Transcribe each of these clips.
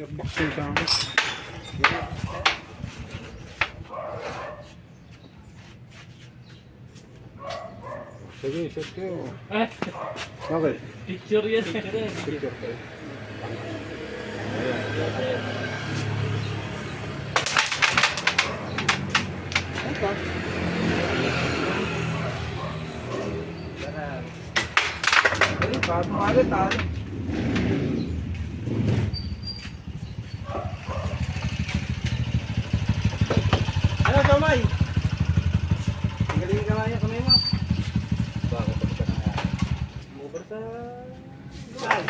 Baksin sa akin. Sige, set kayo. Okay. Picture yan. Picture kayo. Ano, Tomay? Galing kamay mo. Bakit ito ka na? Over sa... Ay.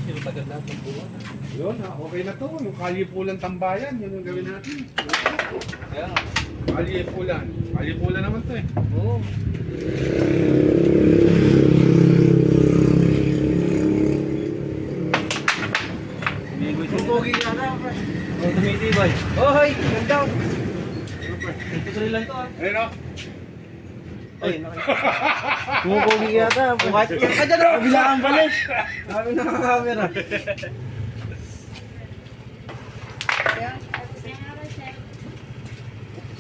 Sinutagal lahat ng buwan. Yun, okay na to. Yung Kalipulan Tambayan, yun yung gawin natin. Kaya nga. Kalipulan. Kalipulan naman to eh. Oo. Pupugi ka na. Oh, tumitibay. Oh, hoy! Ganda. Tutuloy lang to ah. Ayun o. Ay, pumupugi ka na. Bukat ka dyan oh. Kabilaan pala. Sabi na ang camera.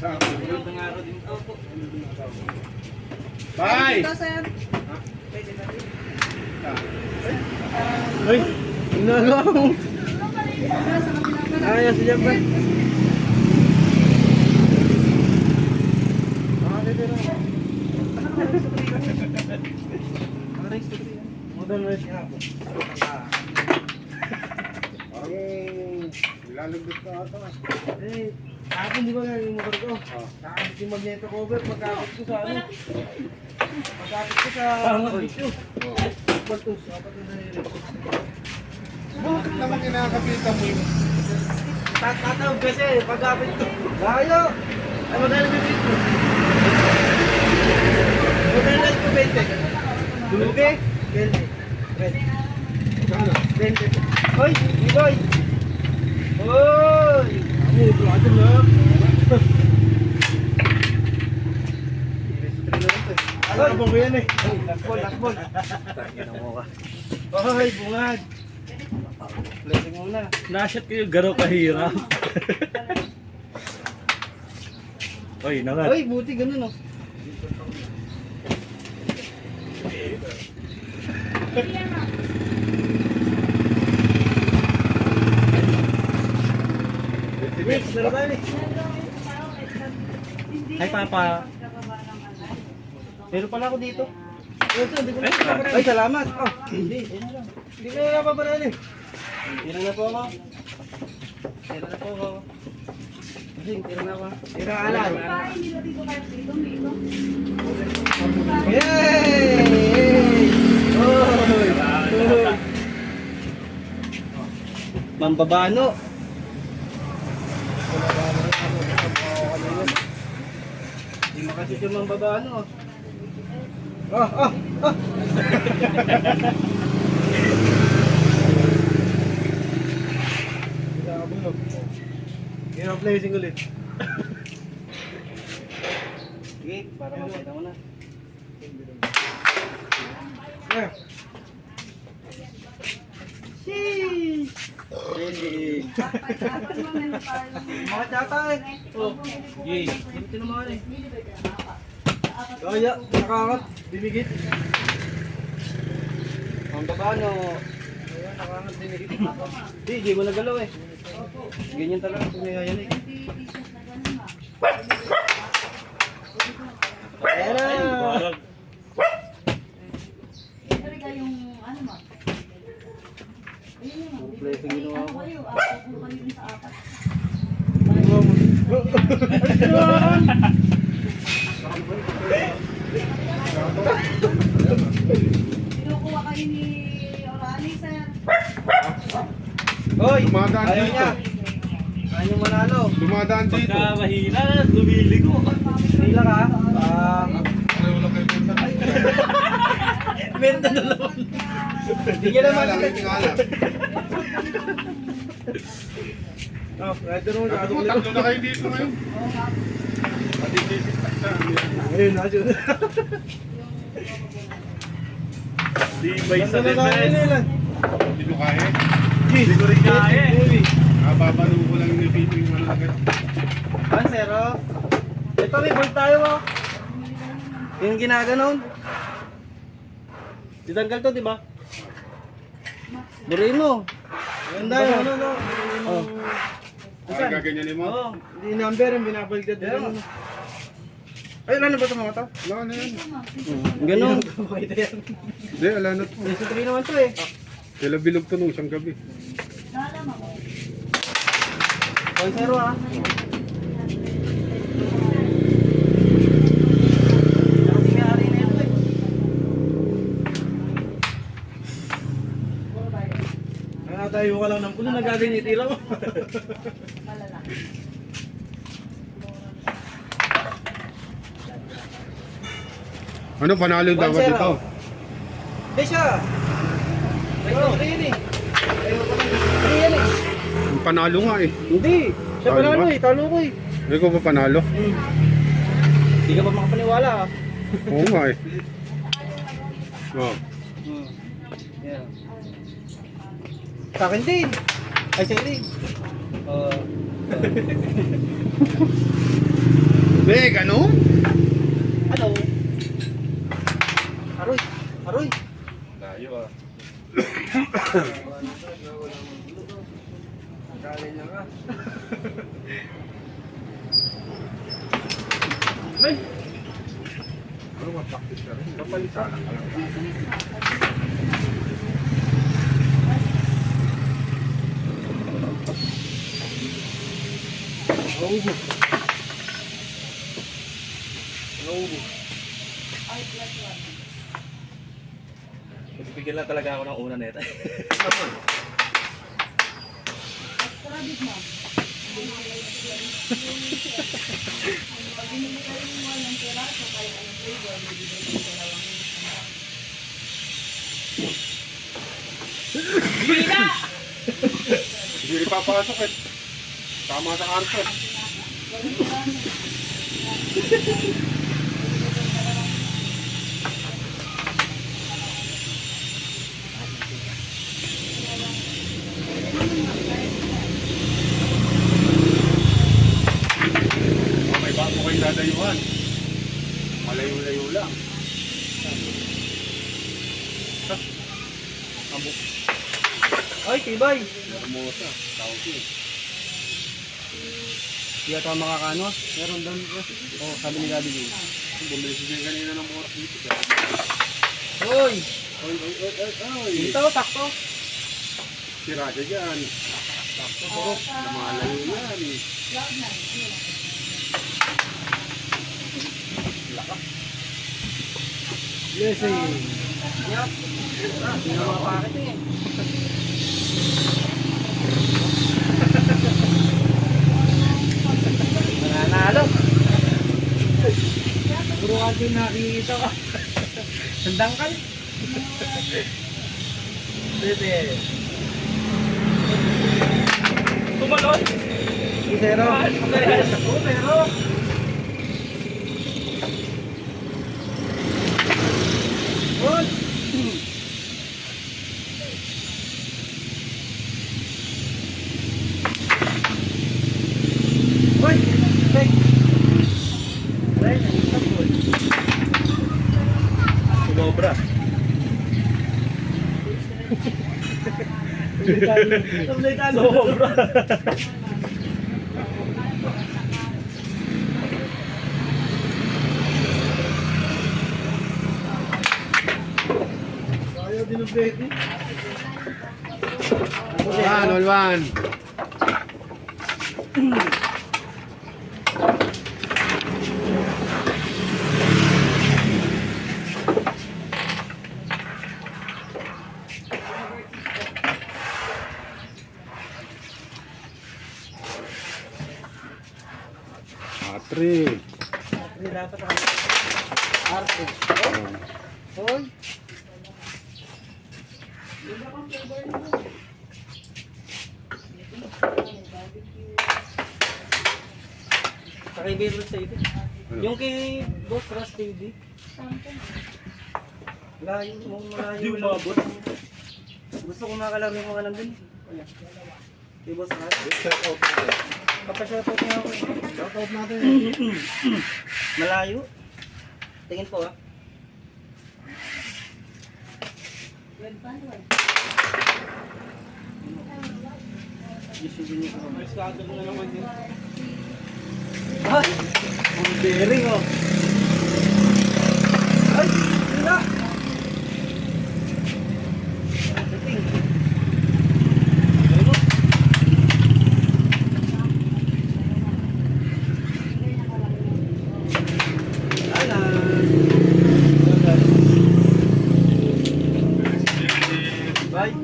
Sa Magandang araw din to po. Bye! Ay, ginagawa mo. Ayos siya pa. Modern race nga po. Parang nilalagdot ka ata. Eh, kahapon di ba nga yung motor ko? Oh. Nakakabit yung magneto cover, pagkakabit ko sa ano? Pagkakabit ko sa... video. Baltos, dapat na Bakit naman kinakapitan mo yun? tatawag kasi, pagkakabit ko. Layo! Ay, magkano bibit ko? Magkano ko 20? Duluge? 20. Kano? 20. Hoy! Nigoy! Hoy! Ako, plato na. Alam mo ko yan eh. Lakbol. Tangin mo ka. Hoy, bungad. Blessing muna. Nashot ko yung garo kahirap. Oy, nangat. Hoy, buti ganun oh. Wait, laro tayo eh. Ay, Papa. Meron pala ako dito. Ito, hindi ko na napaparan. Ay, salamat. Oh, hindi. Hindi ko na napaparan eh. Tira na po ako. Tira na po ako. Tira na ako. Tira ka alam. Yay! Oy! Mambabano. Hindi makasit yung mambabano. Ah! Hero blazing ulit. Sige, para makita mo na. Yeah. Sheesh! Ready. Mga tsata eh. Oh, yay. Hindi naman eh. Kaya, nakakat. Bimigit. Ang babano. Ayan, nakakat. Bimigit. Hindi mo nagalaw eh. Ganyan talaga kung ngayon eh. Ayan na! Blessing ginawa ko. Kinukuha kayo ni Orani, sir. Hoy! Dumadaan Ayaw dito. niya! Ayaw niyang manalo. Dumadaan dito. Pagka mahina, lumiligo. Hila ka? Ayaw lang kayo minsan. Benta na naman. Hindi niya naman. Hindi nga alam. Oh, ito naman. Sabi mo, tatlo na kayo dito ngayon. Pati-disinfect na. Ayun, ayun. Di ba isa din Ganda na guys? lang. Hindi ko kaya. Hindi ko rin kaya eh. Babano ko lang yung pipi yung ano agad. Pansero. Ito may bolt tayo oh. Yung ginaganon. Ditanggal to, di ba? Burin mo. Ganda yun, ano, no? Oh. Parang gaganyanin mo. Oo. Di number yung binabaliktad din. Ay, ano ba ito mga to? Wala na yan. Ganon. Hindi, ala na to. Sa 3 naman to eh. Kila bilog to nung isang gabi. Pansero ah. Kasi may ari na ito eh. Nakatayo ka lang ng puno, nagaganiti lang. Ano, panalo dapat Pansero. ito? Hindi siya. Ito yun eh. Hindi yan eh. Yung panalo nga eh. Hindi. Siya Talo panalo ba? eh. Talo ko eh. Hindi ko pa panalo. Hindi ka pa makapaniwala ah. Oo nga eh. Oh. Yeah. Sa akin din. Ay, sa'yo din. Hindi, ganun? Ano? Aroy. Aroy. Layo ah. Kanin niya ka. Ay! Ano ma-practice ka rin? Kapalitan ka lang. Naubo. Naubo. Pagpigil lang talaga ako ng una neta. Hindi papasok eh. Tama sa karton. May bago kayo dadayuhan. Malayo-layo lang. Ay, tibay. Hermosa. Tawag yun. Hindi ata makakano. Meron doon. Oo, sabi ni Gabi. Bumili siya din kanina ng mga dito. Hoy! Oy, oy, oy, oy, oy. Dito, takto. Sirada dyan. Sakto, turok. Lumalayo yan. Yes, eh. Yup. Hindi na mapakit eh. Mananalo. Puro ka din nakikita ka. Sandang ka. Pwede. Tumalon! Isero. Isero. Good. Hoy! Hey! Ay, nangitap ko. Sumobra. Sumobra. Ayaw din ng Betty. All one. Atre. Hindi dapat ako. Arte. Hoy! Kakaibigan sa ito. Ano? Yung kay Boss Ras TV. Malayo mo, malayo. Hindi lang. umabot. Gusto ko makalaro yung mga nandun. Kaya. Di boss ha? Shout out natin. Papashoutout niya ako. Shout out natin. Malayo. Tingin po ha. Red pan, red. Masyado mo na naman yun. Ay! Ang bearing oh. Ay! Yun na! Dating. Ayun mo. Ala. Bye.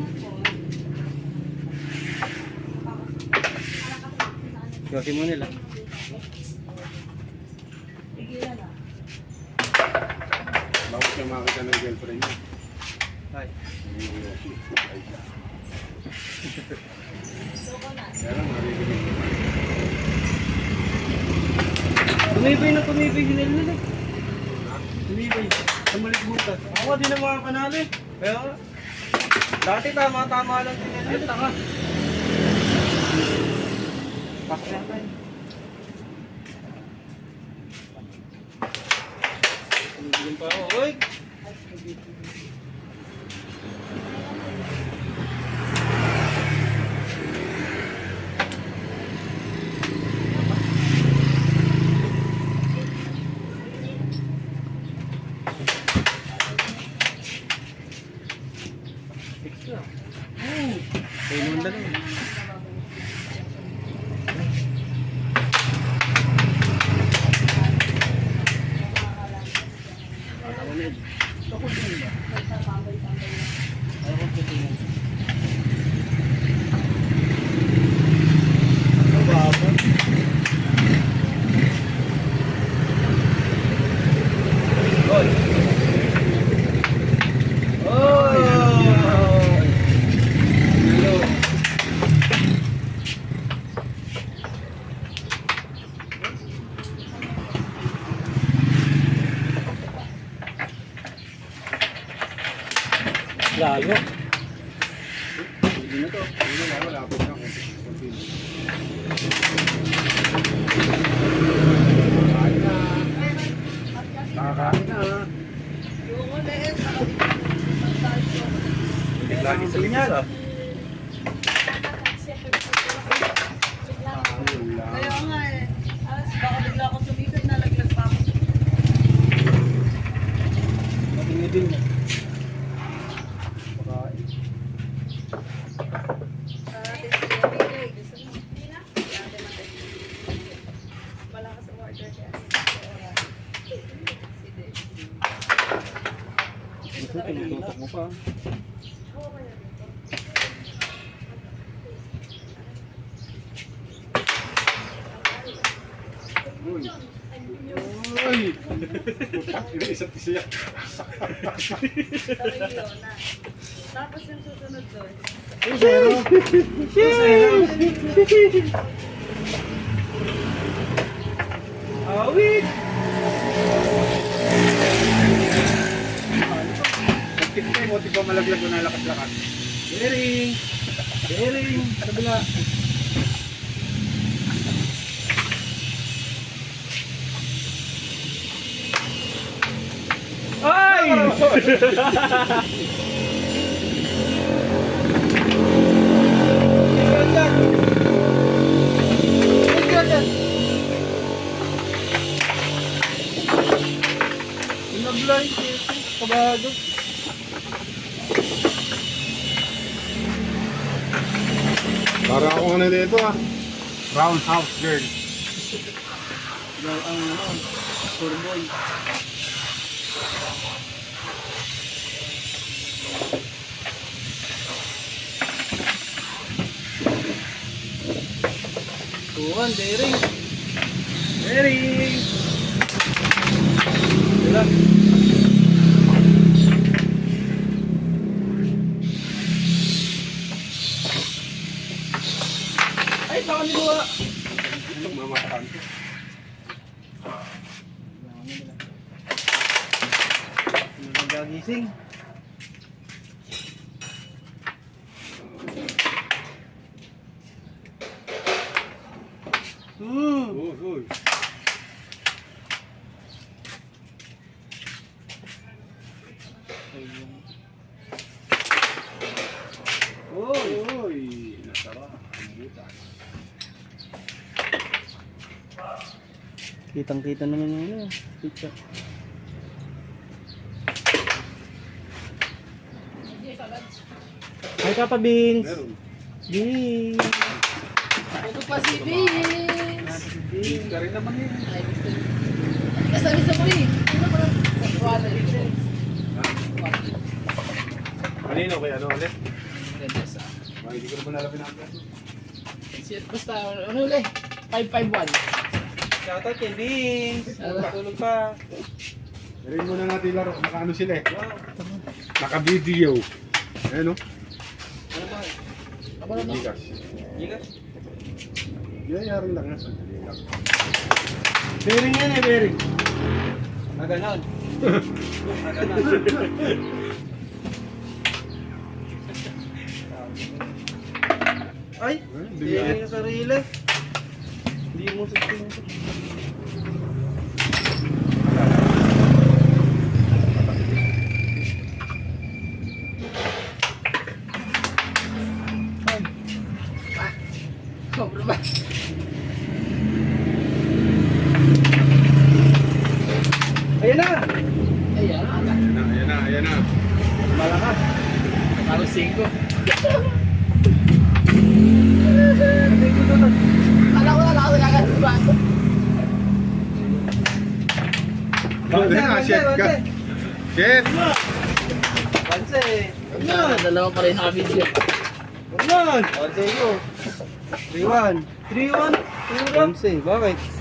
Yosi mo nila. Tigilan na. Bakit siya makita ng girlfriend niya? Hi. Ay siya. Soko na. Kaya lang, maririnig ko. Tumibay na tumibay si Nelson eh. Tumibay. Sa malik butas. Ako di na makakanalo eh. Kaya nga. Dati tama-tama lang si Nelson. Ay, tanga. Pasok na tayo. Tumibigyan pa ako. Oy! Extra. Kaya naman dalawa. Ako din. Ako din ba? Ako din. Ano ba ako? Oy! Oy! Hello! Layo. Hindi na to. Hindi na, malapit na. Continue. Kakain na. Kakain na. Yung ulit. Lagi sa linyas ah. Kaya nga eh. Baka bigla ako sumipit, nalaglag pa ako. Matingidin na. Sa atin si Emily, gusto mo? Hindi na? Sa atin natin. Wala ka sa order kaya. Si Dave. Tutok mo pa. Oo, kaya dito. Uy. Uy. Isa't isa. Sa Rio na. Tapos yung susunod doon. Zero. Awit! Nagtipte mo, di ba malaglag mo na lakas-lakas? Bearing! Bearing! Kabila! Ay! Inablay, kabado. Para ako ano dito ah. Roundhouse girl. Ang turboy. Tuhan, bearing. Bearing. Wala. Ay, baka niluwa. Ano mamatakan ko? Nagagis. Sing. Uy. Uy. Nasara. Ang butas. Kitang-kita naman yung ano. Picture. Ay, Papa Beans. Meron. Beans. Ito pa si Vince. Beans ka rin naman yun. Ay, gusto niyo. Kasama sa mo eh. Ano pa lang? Water. Kanino kaya ano ulit? Ganda sa. Hindi ko naman lalapin ang plato. Basta, ano ulit? 551. Shoutout kay Beans. Tulog pa. Meron muna natin laro. Naka-ano sila eh. Naka-video. Ayan o. Ano ba? Aba na. Gigas. Giga? Yayari lang yan. Sandali lang. Bearing yan eh, bearing. Ah, ganon. Ah, ganon. Ay, bearing yung sarili. Hindi mo sa tingin. Sobra ba? Ayan na! Ayan. Ayan na. Malakas. Parang 5. Alam ko na nakakalagan ba? Ayan na, shit ka. Shit! Panse! Dalawa pa rin sa video. Ganon! Panse ko. 3-1. 3-1? Panse, bakit?